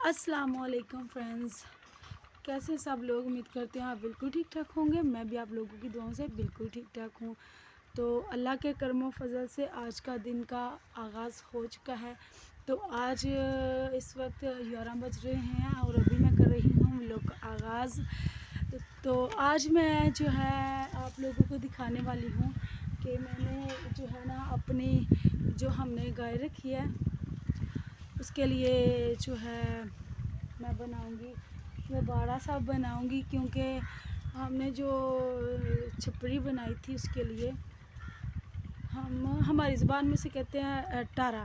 अस्सलामुअलैकुम फ्रेंड्स, कैसे सब लोग। उम्मीद करते हैं आप बिल्कुल ठीक ठाक होंगे। मैं भी आप लोगों की दुआओं से बिल्कुल ठीक ठाक हूँ। तो अल्लाह के करम फजल से आज का दिन का आगाज़ हो चुका है। तो आज इस वक्त 11 बज रहे हैं और अभी मैं कर रही हूँ व्लॉग का आगाज़। तो आज मैं जो है आप लोगों को दिखाने वाली हूँ कि मैंने जो है ना अपनी जो हमने गाय रखी है उसके लिए जो है मैं बनाऊंगी, मैं बाड़ा सा बनाऊंगी, क्योंकि हमने जो छपरी बनाई थी उसके लिए हम हमारी ज़बान में से कहते हैं टारा,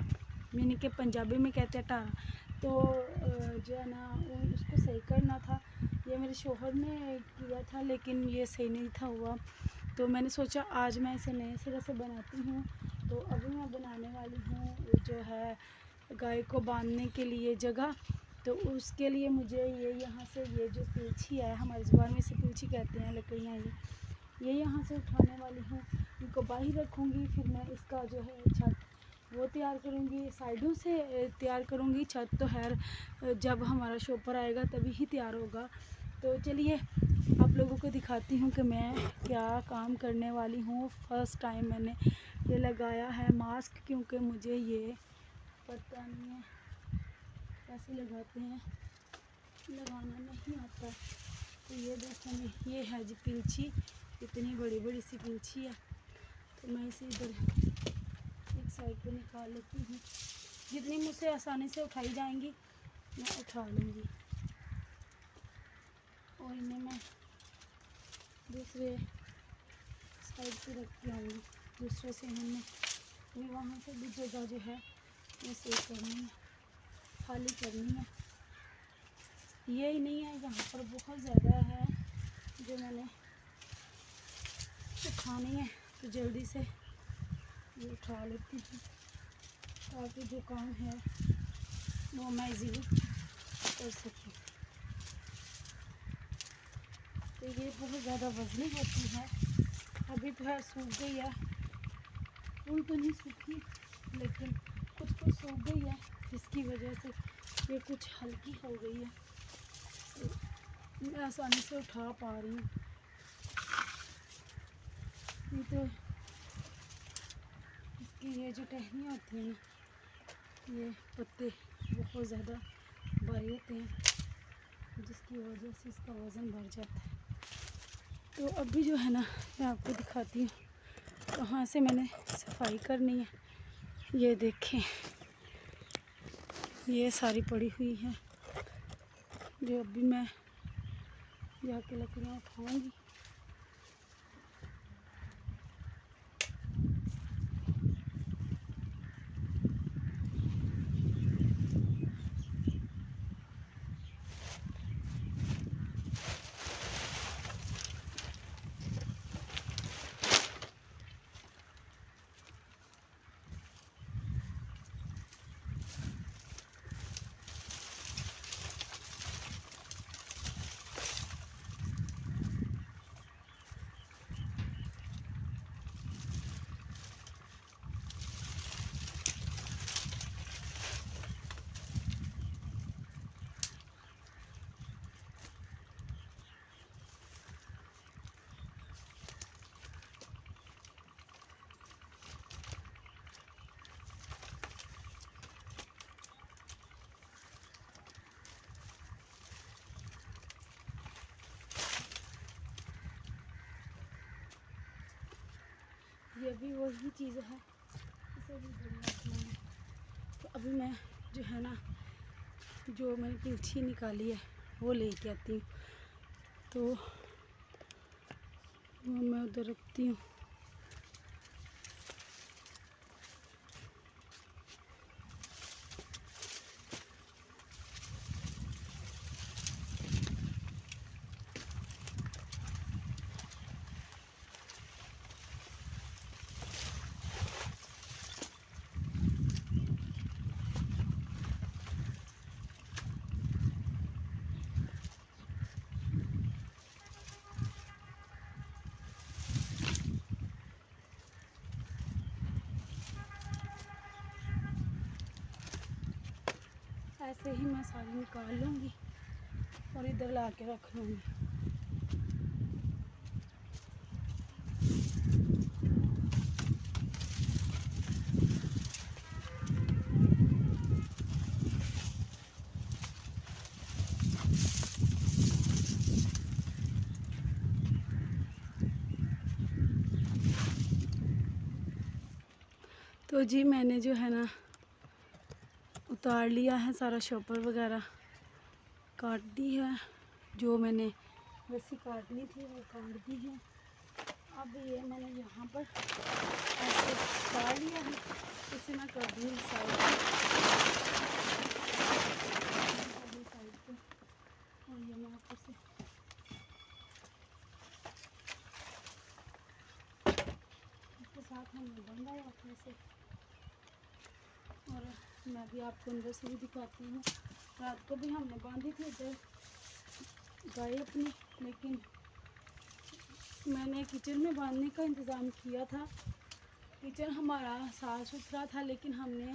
यानी कि पंजाबी में कहते हैं टारा। तो जो है ना उसको सही करना था। ये मेरे शोहर ने किया था लेकिन ये सही नहीं था हुआ। तो मैंने सोचा आज मैं इसे नए सिरे से बनाती हूँ। तो अभी मैं बनाने वाली हूँ जो है गाय को बांधने के लिए जगह। तो उसके लिए मुझे ये यहाँ से ये जो पीछी है, हमारी ज़ुबान में इसे पीछी कहते हैं, लकड़ियाँ ये यहाँ से उठाने वाली हूँ। इनको बाहर रखूँगी, फिर मैं इसका जो है छत वो तैयार करूँगी, साइडों से तैयार करूँगी। छत तो खैर जब हमारा शॉपर आएगा तभी ही तैयार होगा। तो चलिए आप लोगों को दिखाती हूँ कि मैं क्या काम करने वाली हूँ। फ़र्स्ट टाइम मैंने ये लगाया है मास्क, क्योंकि मुझे ये पता नहीं है कैसे लगाते हैं, लगाना नहीं आता। तो ये देखेंगे, ये है जी पिलछी, इतनी बड़ी बड़ी सी पिलछी है। तो मैं इसे इधर एक साइड पे निकाल लेती हूँ। जितनी मुझसे आसानी से उठाई जाएंगी मैं उठा लूँगी और इन्हें मैं दूसरे साइड पे रख के आऊँगी। दूसरे से हमने वहाँ से भी जगह जो है वो सेव करनी है, खाली करनी है। ये ही नहीं है, यहाँ पर बहुत ज़्यादा है जो मैंने उठानी है। तो जल्दी से ये उठा लेती हूँ ताकि जो काम है वो मैं इजीली कर सकूँ। तो ये बहुत ज़्यादा वजनी होती है। अभी तो है सूख गई है, फूल तो नहीं सूखी लेकिन कुछ कुछ सूख गई है, जिसकी वजह से ये कुछ हल्की हो गई है। तो मैं आसानी से उठा पा रही हूँ। नहीं तो इसकी ये जो टहनियाँ होती हैं ना, ये पत्ते बहुत ज़्यादा भारी होते हैं, जिसकी वजह से इसका वज़न बढ़ जाता है। तो अभी जो है ना मैं आपको दिखाती हूँ कहाँ से मैंने सफाई करनी है। ये देखें, ये सारी पड़ी हुई है जो अभी मैं जाके लकड़ियाँ उठाऊँगी। ये भी वही चीज़ है, इसे भी रखना है। तो अभी मैं जो है ना जो मैंने पिलछी निकाली है वो लेके आती हूँ। तो वो मैं उधर रखती हूँ। ऐसे ही मैं सारी निकाल लूँगी और इधर ला के रख लूँगी। तो जी मैंने जो है ना उतार लिया है सारा शॉपर वगैरह काट दी है, जो मैंने रस्सी काटनी थी वो काट दी है। अब ये मैंने यहाँ पर ऐसे उतार लिया है, इसे मैं कर दूँगी साइड पे और ये मैं ऊपर से इसके साथ हमने बंधा है अपने से। और मैं भी आपको अंदर से भी दिखाती हूँ। रात को भी हमने बांधी थी इधर गाय अपनी, लेकिन मैंने किचन में बांधने का इंतज़ाम किया था। किचन हमारा साफ़ सुथरा था, लेकिन हमने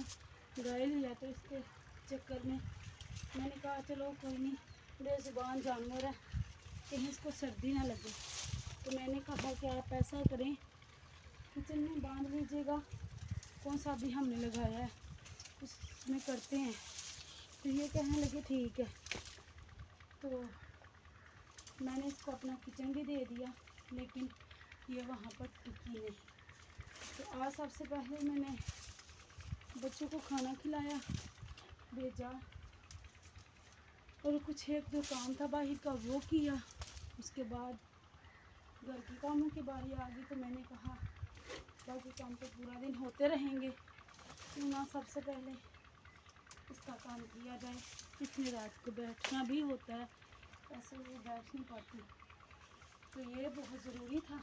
गाय लिया तो इसके चक्कर में मैंने कहा चलो कोई नहीं, बेज़ुबान जानवर है, कहीं इसको सर्दी ना लगे। तो मैंने कहा कि आप ऐसा करें, किचन में बांध लीजिएगा, कौन सा भी हमने लगाया है उसमें करते हैं। तो ये कहने लगे ठीक है। तो मैंने इसको अपना किचन भी दे दिया, लेकिन ये वहाँ पर टिकी नहीं। तो आज सबसे पहले मैंने बच्चों को खाना खिलाया, भेजा, और कुछ एक दो काम था बाहर का वो किया। उसके बाद घर के कामों की बारी आ गई, तो मैंने कहा बाकी काम तो पूरा दिन होते रहेंगे, क्यों ना सबसे पहले इसका काम किया जाए। इसमें रात को बैठना भी होता है, ऐसे वो बैठ नहीं पाती, तो ये बहुत ज़रूरी था।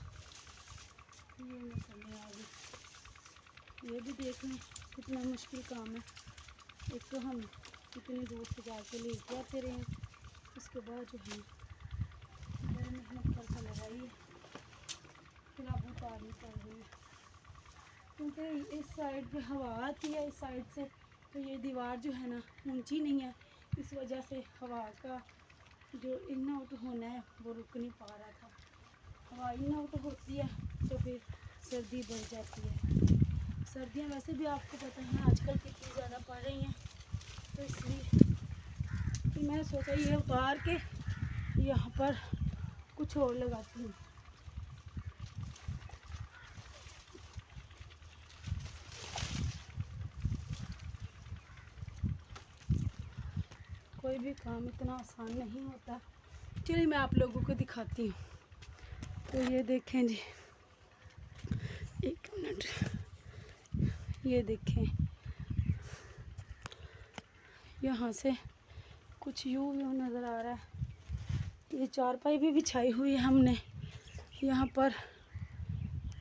ये मैं करने आ गई। ये भी देख लें कितना मुश्किल काम है। एक तो हम कितनी दूर से जाके लेके आते रहे हैं, उसके बाद जो है बड़ी मेहनत करके लगाई है, फिर अब उतारनी पड़ रही है, क्योंकि इस साइड पे हवा आती है इस साइड से, तो ये दीवार जो है ना ऊंची नहीं है, इस वजह से हवा का जो इन आउट होना है वो रुक नहीं पा रहा था। हवा इन आउट होती है तो फिर सर्दी बढ़ जाती है। सर्दियाँ वैसे भी आपको पता है आजकल कितनी ज़्यादा पड़ रही हैं, तो इसलिए फिर मैंने सोचा ये उतार के यहाँ पर कुछ और लगाती हूँ। कोई भी काम इतना आसान नहीं होता। चलिए मैं आप लोगों को दिखाती हूँ। तो ये देखें जी, एक मिनट, ये देखें यहाँ से कुछ यूँ नज़र आ रहा है। ये चारपाई भी बिछाई हुई है हमने यहाँ पर।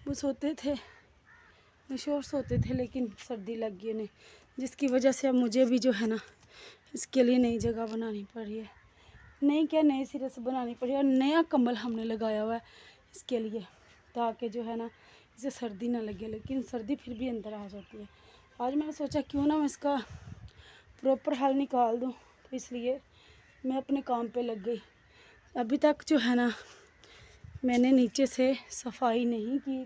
वो सोते थे, शोर सोते थे, लेकिन सर्दी लग गई उन्हें, जिसकी वजह से अब मुझे भी जो है ना इसके लिए नई जगह बनानी पड़ी है। नई क्या, नए सिरे से बनानी पड़ी है। और नया कंबल हमने लगाया हुआ है इसके लिए, ताकि जो है ना इसे सर्दी ना लगे, लेकिन सर्दी फिर भी अंदर आ जाती है। आज मैंने सोचा क्यों ना मैं इसका प्रॉपर हल निकाल दूँ, तो इसलिए मैं अपने काम पे लग गई। अभी तक जो है ना मैंने नीचे से सफाई नहीं की,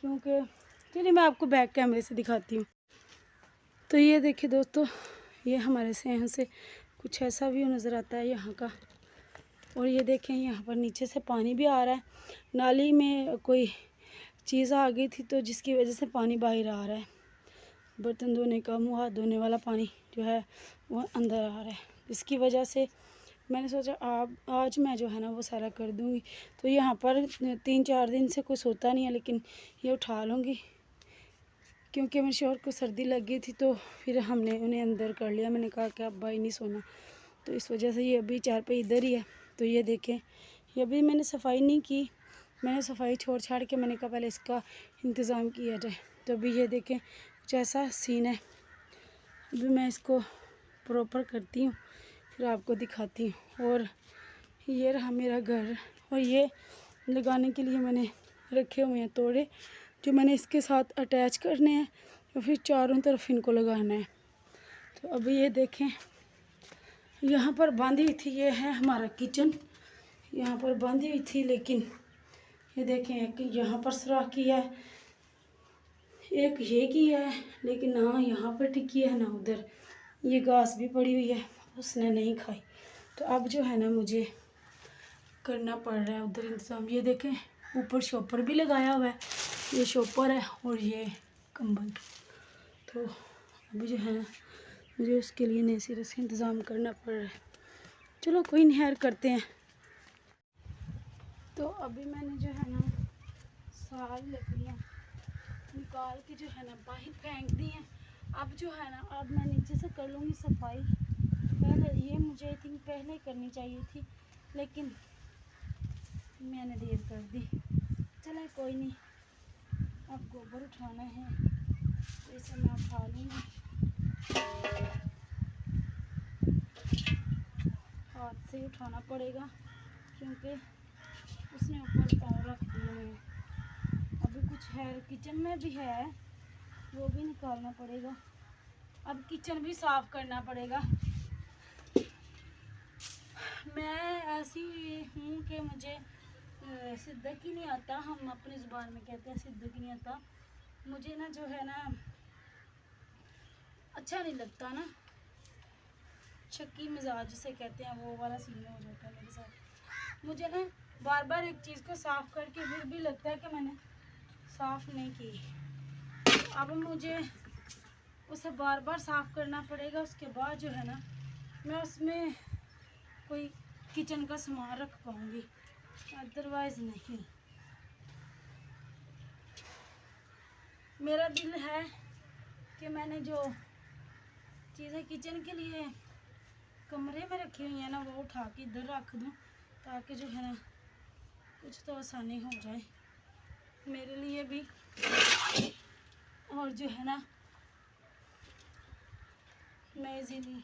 क्योंकि चलिए मैं आपको बैक कैमरे से दिखाती हूँ। तो ये देखिए दोस्तों, ये हमारे से यहाँ से कुछ ऐसा व्यू नज़र आता है यहाँ का। और ये देखें यहाँ पर नीचे से पानी भी आ रहा है, नाली में कोई चीज़ आ गई थी तो जिसकी वजह से पानी बाहर आ रहा है। बर्तन धोने का, मुँह हाथ धोने वाला पानी जो है वो अंदर आ रहा है, जिसकी वजह से मैंने सोचा आज मैं जो है ना वो सारा कर दूँगी। तो यहाँ पर 3-4 दिन से कुछ होता नहीं है, लेकिन ये उठा लूँगी, क्योंकि मेरे शौहर को सर्दी लग गई थी, तो फिर हमने उन्हें अंदर कर लिया। मैंने कहा कि अब भाई नहीं सोना, तो इस वजह से ये अभी चारपाई इधर ही है। तो ये देखें, ये अभी मैंने सफाई नहीं की, मैंने सफाई छोड़ छाड़ के मैंने कहा पहले इसका इंतज़ाम किया जाए। तो अभी ये देखें कुछ ऐसा सीन है। अभी मैं इसको प्रॉपर करती हूँ, फिर आपको दिखाती हूँ। और ये रहा मेरा घर, और ये लगाने के लिए मैंने रखे हुए हैं तोड़े, जो मैंने इसके साथ अटैच करने हैं और फिर चारों तरफ इनको लगाना है। तो अभी ये देखें यहाँ पर बांधी हुई थी। ये है हमारा किचन, यहाँ पर बांधी हुई थी, लेकिन ये देखें एक यहाँ पर सुराख किया है, एक ये किया है, लेकिन ना यहाँ पर टिकी है ना उधर। ये घास भी पड़ी हुई है, उसने नहीं खाई। तो अब जो है ना मुझे करना पड़ रहा है उधर इंतज़ाम। ये देखें ऊपर शॉपर भी लगाया हुआ है, ये शॉपर है और ये कंबल। तो अभी जो है ना मुझे उसके लिए नए सिरे से इंतज़ाम करना पड़ रहा है। चलो कोई नहीं, हैर करते हैं। तो अभी मैंने जो है ना सारी लकड़ियाँ निकाल के जो है ना बाहर फेंक दी हैं। अब जो है ना अब मैं नीचे से कर लूँगी सफाई। पहले ये मुझे आई थिंक पहले करनी चाहिए थी, लेकिन मैंने देर कर दी। चले कोई नहीं, अब गोबर उठाना है तो इसे मैं उठा लूँगी। हाथ से उठाना पड़ेगा क्योंकि उसने ऊपर पाँव रख दिए हैं। अभी कुछ है किचन में भी है, वो भी निकालना पड़ेगा। अब किचन भी साफ़ करना पड़ेगा। मैं ऐसी हूँ कि मुझे सिद्दक ही नहीं आता, हम अपनी ज़ुबान में कहते हैं सिद्दक ही नहीं आता। मुझे ना जो है ना अच्छा नहीं लगता ना, शक्की मिजाज जिसे कहते हैं वो वाला सीन हो जाता है मेरे साथ। मुझे ना बार बार एक चीज़ को साफ़ करके फिर भी लगता है कि मैंने साफ़ नहीं की। अब मुझे उसे बार बार साफ़ करना पड़ेगा, उसके बाद जो है ना मैं उसमें कोई किचन का सामान रख पाऊँगी, अदरवाइज़ नहीं। मेरा दिल है कि मैंने जो चीज़ें किचन के लिए कमरे में रखी हुई हैं ना वो उठा के इधर रख दूँ, ताकि जो है ना कुछ तो आसानी हो जाए मेरे लिए भी, और जो है ना मैं इजीली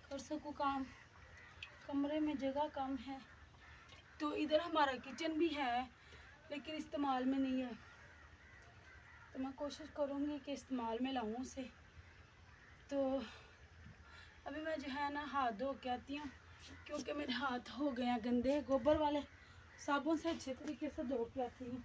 कर सकूँ काम। कमरे में जगह कम है तो इधर हमारा किचन भी है लेकिन इस्तेमाल में नहीं है, तो मैं कोशिश करूँगी कि इस्तेमाल में लाऊँ उसे। तो अभी मैं जो है ना हाथ धो के आती हूँ क्योंकि मेरे हाथ हो गए हैं गंदे, गोबर वाले साबुन से अच्छे तरीके से धो के आती हूँ।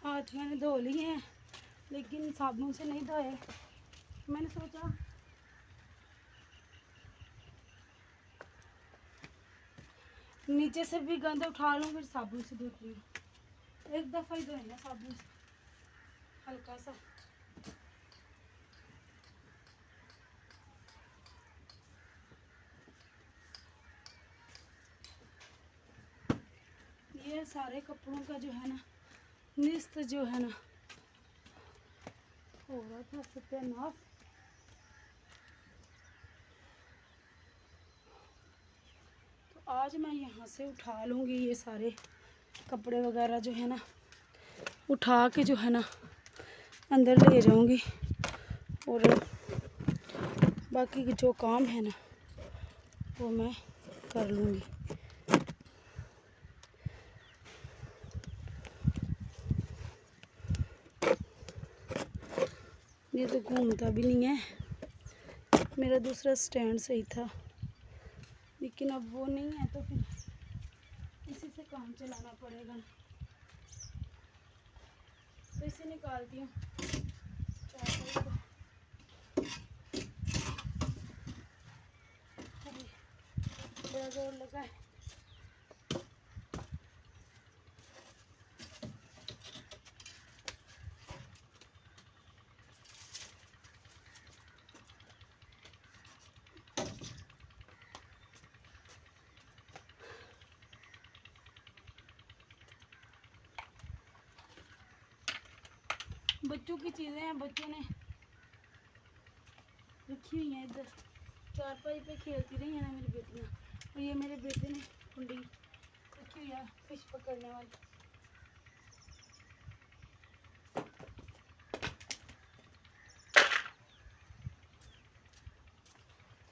हाथ मैंने धो लिए हैं लेकिन साबुन से नहीं धोए। मैंने सोचा नीचे से भी गंद उठा लूँ फिर साबुन से धोती हूँ। एक दफ़ा ही धोए ना साबुन से हल्का सा। ये सारे कपड़ों का जो है ना निस्त जो है ना हो रहा था सत्यानाश। तो आज मैं यहाँ से उठा लूँगी ये सारे कपड़े वगैरह जो है ना, उठा के जो है ना अंदर ले जाऊँगी और बाकी के जो काम है ना वो मैं कर लूँगी। ये तो घूमता भी नहीं है, मेरा दूसरा स्टैंड सही था लेकिन अब वो नहीं है तो फिर इसी से काम चलाना पड़ेगा। तो इसे निकालती हूँ चाकू को। बड़ा जोर लगा है। बच्चों की चीज़ें हैं, बच्चों ने रखी हुई हैं इधर। चारपाई पे खेलती रही है ना मेरी बेटियाँ। और ये मेरे बेटे ने कुंडी रखी हुई है फिश पकड़ने वाली।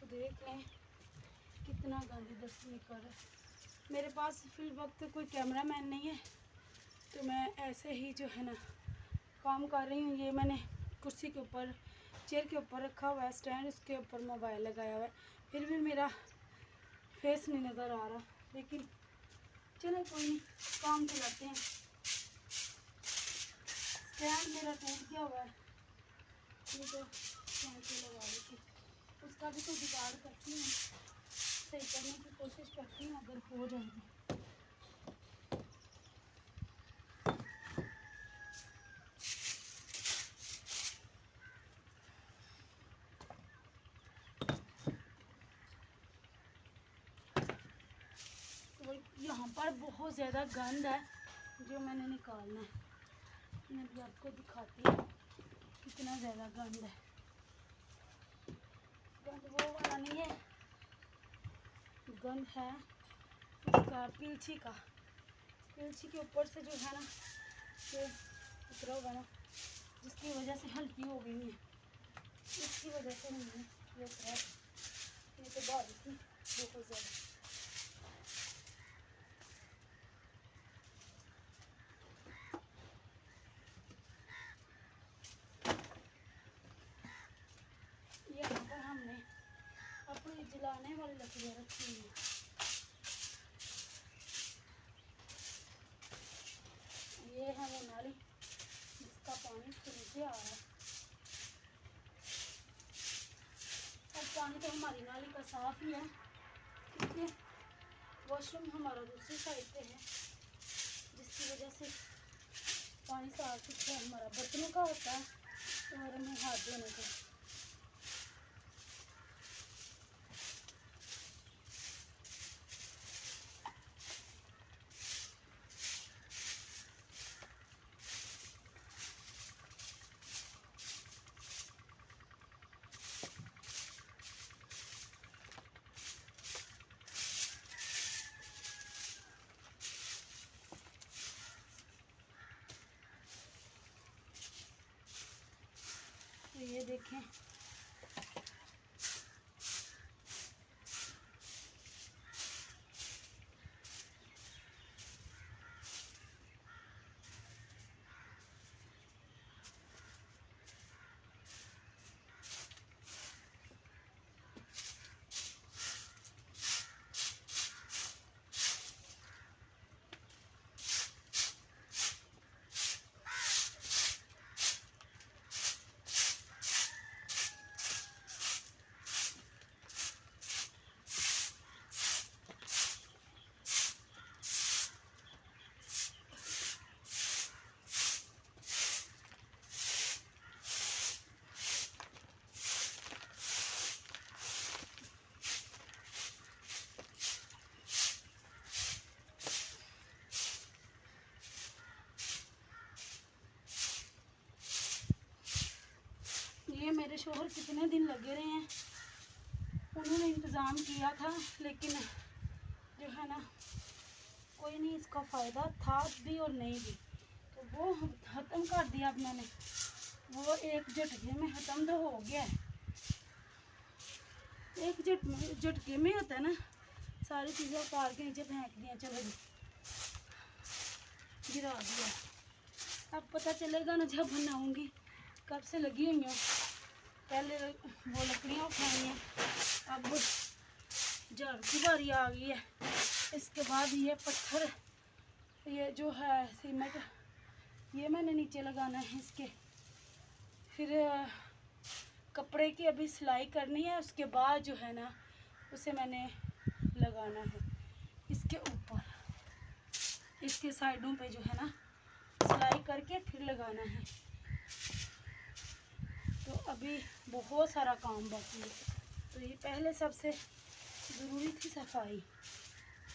तो देख लें कितना गंद इधर से निकल रहा है। मेरे पास फिल वक्त कोई कैमरा मैन नहीं है, तो मैं ऐसे ही जो है ना काम कर रही हूँ। ये मैंने कुर्सी के ऊपर, चेयर के ऊपर रखा हुआ है स्टैंड, उसके ऊपर मोबाइल लगाया हुआ है, फिर भी मेरा फेस नहीं नज़र आ रहा। लेकिन चलो कोई नहीं, काम चलाते हैं। स्टैंड मेरा टूट गया हुआ है, ये तो स्टैंड पे लगा देती, उसका भी तो जुगाड़ करती हूँ, सही करने की कोशिश करती हूँ, अगर हो जाएगी। यहाँ पर बहुत ज़्यादा गंद है जो मैंने निकालना है। मैं भी आपको दिखाती हूँ कितना ज़्यादा गंद है। गंद वो वाला नहीं है, गंद है उसका पीलछी का। पीलछी के ऊपर से जो है ना ये उतरा हुआ ना, जिसकी वजह से हल्की हो गई है, इसकी वजह से नहीं है ये उतरा। ये तो बारिश थी बहुत ज़्यादा। यहाँ पर हमने अपनी जलाने वाली लकड़ियाँ रखी हुई हैं। ये है वो नाली जिसका पानी इसके नीचे आ रहा है। अब पानी तो हमारी नाली का साफ ही है, क्योंकि वॉशरूम हमारा दूसरी साइड पे है, जिसकी वजह से पानी साफ सुथरा हमारा बर्तनों का होता है तो मेरे मुँह हाथ धोने का। तो ये देखें ये मेरे शोहर कितने दिन लगे रहे हैं, उन्होंने इंतज़ाम किया था, लेकिन जो है ना कोई नहीं इसका फ़ायदा था भी और नहीं भी, तो वो ख़त्म कर दिया। अब मैंने वो एक झटके में ख़त्म तो हो गया है। एक झटके में होता है ना, सारी चीज़ें उतार के नीचे फेंक दिया, चलो जी गिरा दिया। अब पता चलेगा ना जब बनाऊंगी, कब से लगी हुई हूँ। पहले वो लकड़ियाँ उठाई हैं, अब झाड़ू की बारी आ गई है। इसके बाद ये पत्थर, ये जो है सीमेंट, ये मैंने नीचे लगाना है इसके। फिर कपड़े की अभी सिलाई करनी है, उसके बाद जो है ना उसे मैंने लगाना है इसके ऊपर, इसके साइडों पे जो है ना सिलाई करके फिर लगाना है। तो अभी बहुत सारा काम बाकी है। तो ये पहले सबसे ज़रूरी थी सफाई,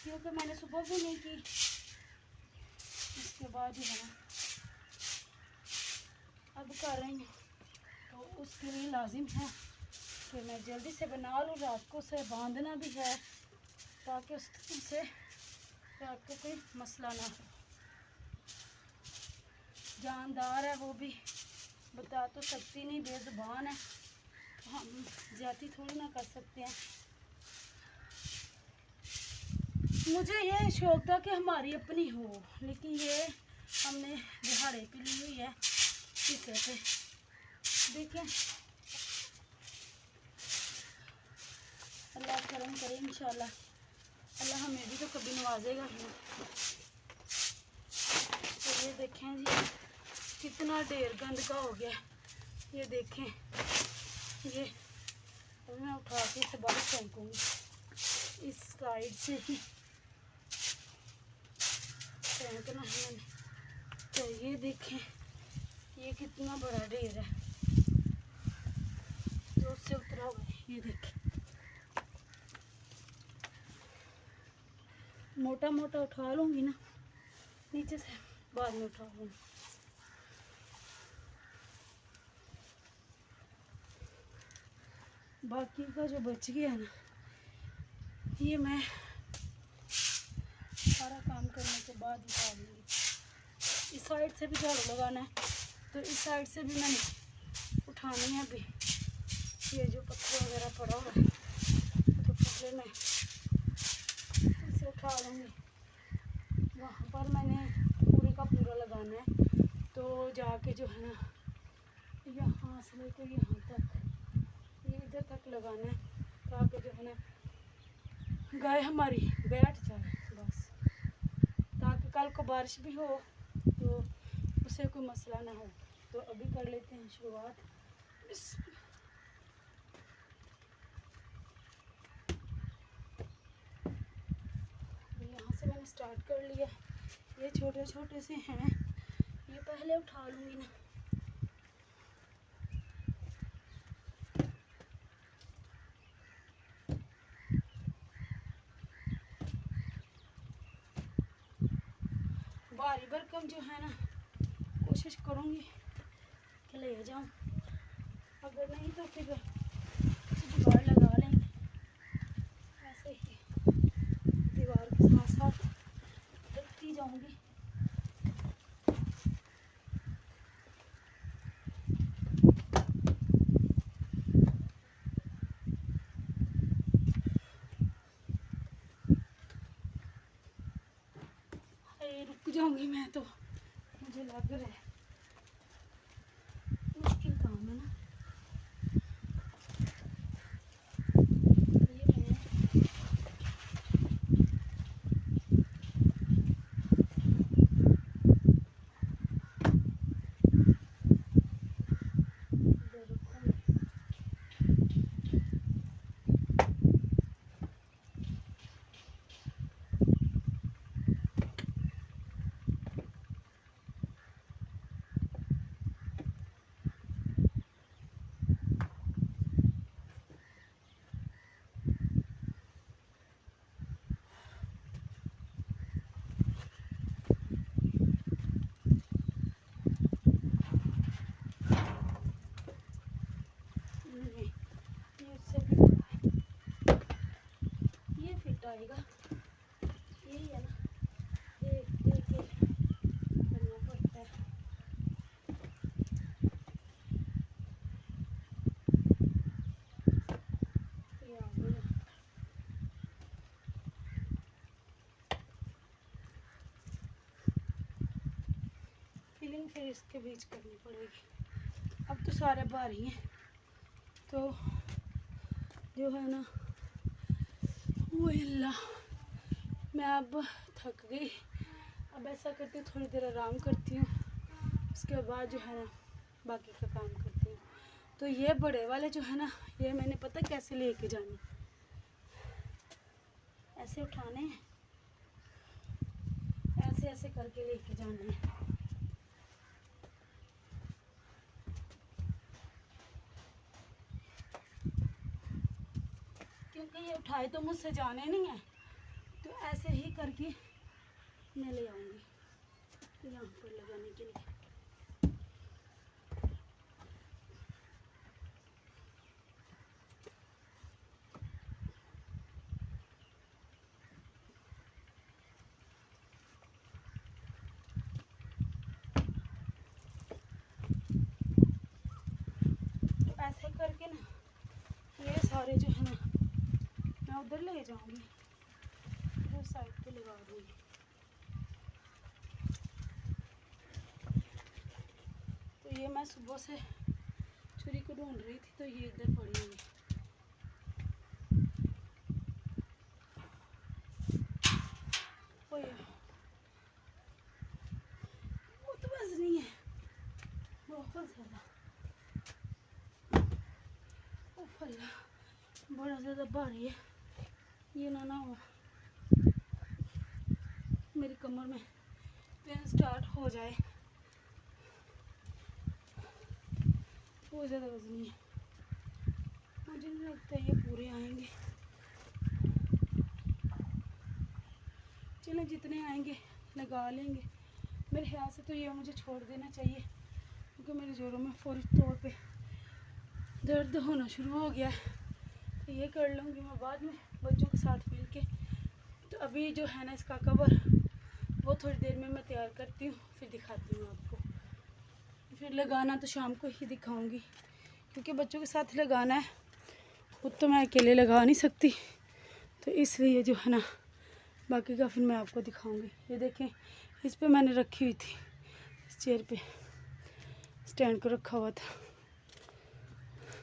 क्योंकि मैंने सुबह भी नहीं की। इसके बाद जो है ना अब कर रही हूँ, तो उसके लिए लाजिम है कि मैं जल्दी से बना लूँ। रात को उसे बांधना भी है ताकि उससे रात को कोई मसला ना हो। जानदार है वो भी, बता तो सकती नहीं, बेज़ुबान है, हम ज्यादती थोड़ी ना कर सकते हैं। मुझे ये शौक था कि हमारी अपनी हो, लेकिन ये हमने दिहाड़े पे ली हुई है किसे पे। देखें, अल्लाह करम करे इंशाल्लाह, अल्लाह हमें भी तो कभी नवाजेगा ही। तो ये देखें जी, कितना ढेर गंद का हो गया। ये देखें, ये अभी मैं उठा के इसे बाहर फेंकूँगी, इस साइड से ही फेंकना है मैंने। तो ये देखें, ये कितना बड़ा ढेर है जो उससे उतरा हुआ है। ये देखें, मोटा मोटा उठा लूँगी ना, नीचे से बाद में उठा लूँगी। बाकी का जो बच गया ना, ये मैं सारा काम करने के बाद उठा लूँगी। इस साइड से भी झाड़ू लगाना है, तो इस साइड से भी मैंने उठानी है अभी। ये जो पत्थर वगैरह पड़ा हुआ है, तो पहले मैं इसे उठा लूँगी। वहाँ पर मैंने पूरे का पूरा लगाना है, तो जाके जो है ना, यहाँ से लेकर यहाँ तक, ये इधर तक लगाना है, ताकि जो है ना गाय हमारी बैठ जाए बस, ताकि कल को बारिश भी हो तो उसे कोई मसला ना हो। तो अभी कर लेते हैं शुरुआत। यहाँ से मैंने स्टार्ट कर लिया, ये छोटे छोटे से हैं, ये पहले उठा लूँगी ना। भारी भरकम जो है ना, कोशिश करूँगी कि ले जाऊँ, अगर नहीं तो फिर जुगाड़ लगा लेंगे। ऐसे ही दीवार के साथ साथ रखती जाऊँगी। रुक जाऊँगी मैं, तो मुझे लग रहा है मुश्किल काम है ना। ये फिट आएगा, यही है ना, देख देख के करना पड़ता है। ये आ गया। फिलिंग फिर इसके बीच करनी पड़ेगी। अब तो सारे भारी हैं, तो जो है ना वो अल्लाह, मैं अब थक गई। अब ऐसा करती हूँ, थोड़ी देर आराम करती हूँ, उसके बाद जो है ना बाकी का काम करती हूँ। तो ये बड़े वाले जो है ना, ये मैंने पता कैसे लेके जाने, ऐसे उठाने हैं, ऐसे ऐसे करके लेके जाने हैं। क्योंकि ये उठाए तो मुझसे जाने नहीं है, तो ऐसे ही करके मैं ले आऊँगी यहाँ पर लगाने के लिए। सारे जो है ना मैं उधर ले जाऊंगी, उधर साइड पे लगा दूंगी। तो ये मैं सुबह से छुरी को ढूंढ रही थी तो ये इधर पड़ी हुई। वो तो बस नहीं है, बहुत ज़्यादा बड़ा ज़्यादा भारी है। ये ना हो मेरी कमर में पेन स्टार्ट हो जाए। बहुत ज़्यादा वजनी है, मुझे नहीं लगता ये पूरे आएंगे। चलें जितने आएंगे लगा लेंगे। मेरे ख्याल से तो ये मुझे छोड़ देना चाहिए क्योंकि मेरे जोड़ों में फौरी तौर पे दर्द होना शुरू हो गया है। तो ये कर लूँगी मैं बाद में बच्चों के साथ मिल के। तो अभी जो है ना इसका कवर वो थोड़ी देर में मैं तैयार करती हूँ, फिर दिखाती हूँ आपको। फिर लगाना तो शाम को ही दिखाऊंगी क्योंकि बच्चों के साथ लगाना है, खुद तो मैं अकेले लगा नहीं सकती। तो इसलिए जो है ना बाकी का फिर मैं आपको दिखाऊंगी। ये देखें, इस पे मैंने रखी हुई थी, इस चेयर पे स्टैंड को रखा हुआ था।